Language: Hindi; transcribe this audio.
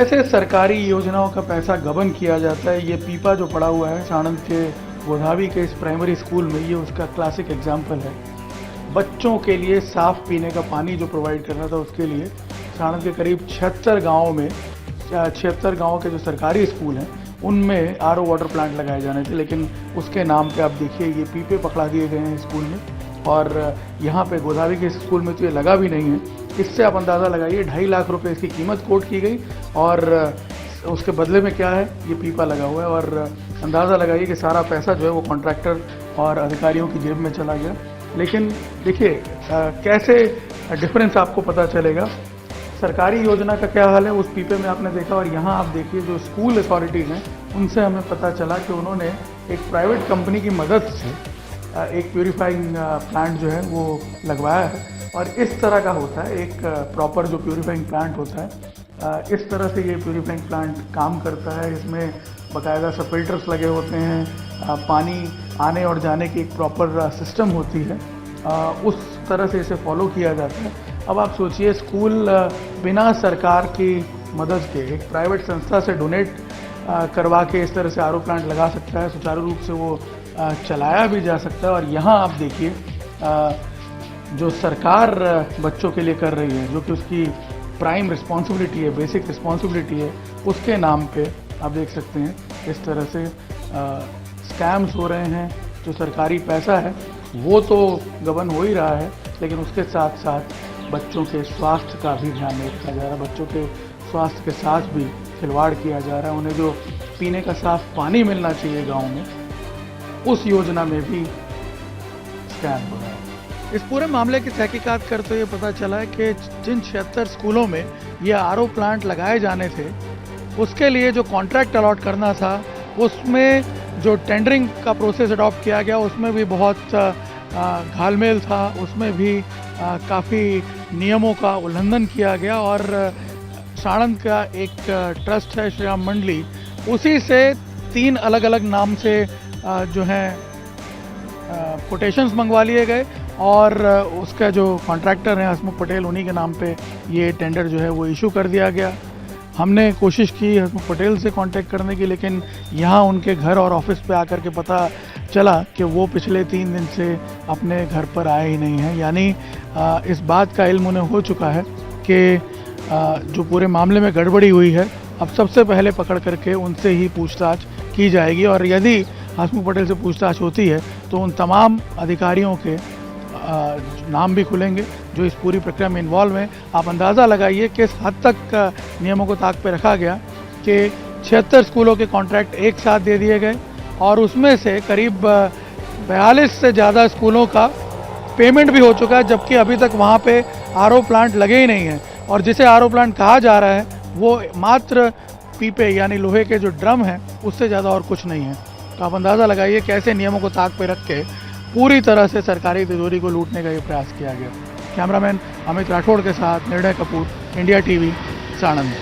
कैसे सरकारी योजनाओं का पैसा गबन किया जाता है, ये पीपा जो पड़ा हुआ है साणंद के गोधावी के इस प्राइमरी स्कूल में, ये उसका क्लासिक एग्जाम्पल है। बच्चों के लिए साफ पीने का पानी जो प्रोवाइड करना था, उसके लिए साणंद के करीब 76 गाँव में 76 गाँव के जो सरकारी स्कूल हैं उनमें आरओ वाटर प्लांट लगाए जाने थे, लेकिन उसके नाम पे आप देखिए ये पीपे पकड़ा दिए गए हैं स्कूल में। और यहाँ पे गोदावरी के स्कूल में तो ये लगा भी नहीं है। इससे आप अंदाज़ा लगाइए 2.5 लाख रुपए इसकी कीमत कोट की गई और उसके बदले में क्या है, ये पीपा लगा हुआ है। और अंदाज़ा लगाइए कि सारा पैसा जो है वो कॉन्ट्रैक्टर और अधिकारियों की जेब में चला गया। लेकिन देखिए कैसे डिफरेंस आपको पता चलेगा। सरकारी योजना का क्या हाल है उस पीपे में आपने देखा, और यहाँ आप देखिए जो स्कूल अथॉरिटीज़ हैं उनसे हमें पता चला कि उन्होंने एक प्राइवेट कंपनी की मदद से एक प्यूरीफाइंग प्लांट जो है वो लगवाया है। और इस तरह का होता है एक प्रॉपर जो प्यूरीफाइंग प्लांट होता है, इस तरह से ये प्यूरीफाइंग प्लांट काम करता है। इसमें बाकायदा सब फिल्टर्स लगे होते हैं, पानी आने और जाने की एक प्रॉपर सिस्टम होती है, उस तरह से इसे फॉलो किया जाता है। अब आप सोचिए स्कूल बिना सरकार की मदद के एक प्राइवेट संस्था से डोनेट करवा के इस तरह से आरओ प्लांट लगा सकता है, सुचारू रूप से वो चलाया भी जा सकता है। और यहाँ आप देखिए जो सरकार बच्चों के लिए कर रही है, जो कि उसकी प्राइम रिस्पॉन्सिबिलिटी है, बेसिक रिस्पॉन्सिबिलिटी है, उसके नाम पे आप देख सकते हैं इस तरह से स्कैम्स हो रहे हैं। जो सरकारी पैसा है वो तो गबन हो ही रहा है, लेकिन उसके साथ साथ बच्चों के स्वास्थ्य का भी ध्यान नहीं रखा जा रहा। बच्चों के स्वास्थ्य के साथ भी खिलवाड़ किया जा रहा है। उन्हें जो पीने का साफ पानी मिलना चाहिए गाँव में, उस योजना में भी स्कैम हो रहा है। इस पूरे मामले की तहकीकात करते हुए पता चला है कि जिन 76 स्कूलों में ये आरओ प्लांट लगाए जाने थे, उसके लिए जो कॉन्ट्रैक्ट अलॉट करना था, उसमें जो टेंडरिंग का प्रोसेस अडॉप्ट किया गया उसमें भी बहुत घालमेल था, उसमें भी काफ़ी नियमों का उल्लंघन किया गया। और साणंद का एक ट्रस्ट है श्री राम मंडली, उसी से 3 अलग अलग नाम से जो हैं कोटेशंस मंगवा लिए गए और उसका जो कॉन्ट्रैक्टर हैं हसमुख पटेल, उन्हीं के नाम पे ये टेंडर जो है वो इशू कर दिया गया। हमने कोशिश की हसमुख पटेल से कांटेक्ट करने की, लेकिन यहाँ उनके घर और ऑफिस पे आकर के पता चला कि वो पिछले 3 दिन से अपने घर पर आए ही नहीं हैं। यानी इस बात का इल्म उन्हें हो चुका है कि जो पूरे मामले में गड़बड़ी हुई है, अब सबसे पहले पकड़ करके उनसे ही पूछताछ की जाएगी। और यदि हसमुख पटेल से पूछताछ होती है तो उन तमाम अधिकारियों के नाम भी खुलेंगे जो इस पूरी प्रक्रिया में इन्वॉल्व हैं। आप अंदाज़ा लगाइए किस हद तक नियमों को ताक पे रखा गया कि 76 स्कूलों के कॉन्ट्रैक्ट एक साथ दे दिए गए और उसमें से करीब 42 से ज़्यादा स्कूलों का पेमेंट भी हो चुका है, जबकि अभी तक वहाँ पे आरओ प्लांट लगे ही नहीं हैं। और जिसे आरओ प्लांट कहा जा रहा है वो मात्र पीपे यानी लोहे के जो ड्रम हैं, उससे ज़्यादा और कुछ नहीं है। तो आप अंदाज़ा लगाइए कैसे नियमों को ताक पे रख के पूरी तरह से सरकारी तिजोरी को लूटने का ये प्रयास किया गया। कैमरामैन अमित राठौड़ के साथ निर्णय कपूर, इंडिया टीवी, साणंद।